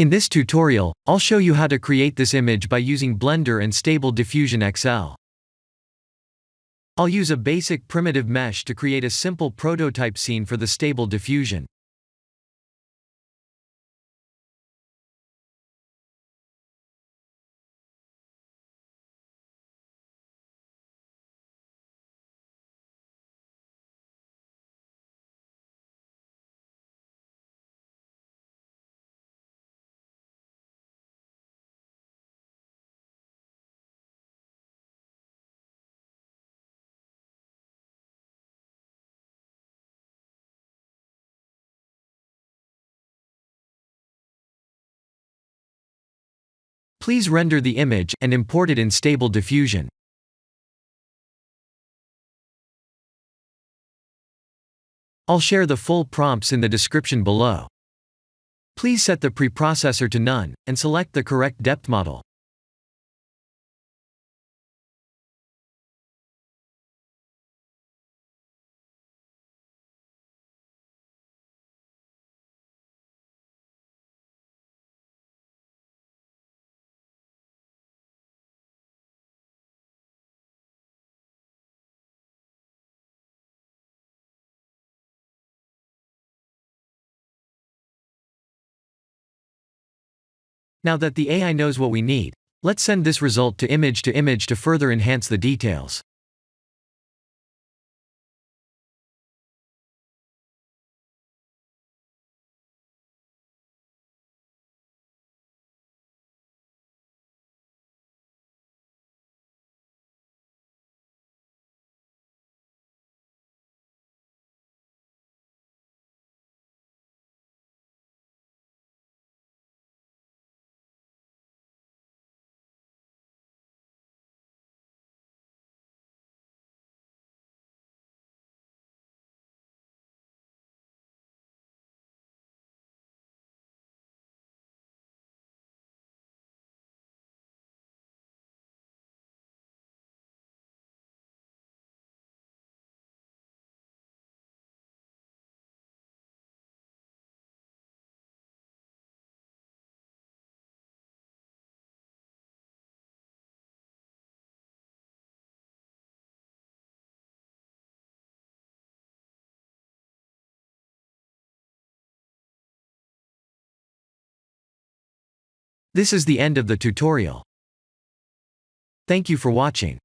In this tutorial, I'll show you how to create this image by using Blender and Stable Diffusion XL. I'll use a basic primitive mesh to create a simple prototype scene for the Stable Diffusion. Please render the image and import it in Stable Diffusion. I'll share the full prompts in the description below. Please set the preprocessor to none, and select the correct depth model. Now that the AI knows what we need, let's send this result to image to further enhance the details. This is the end of the tutorial. Thank you for watching.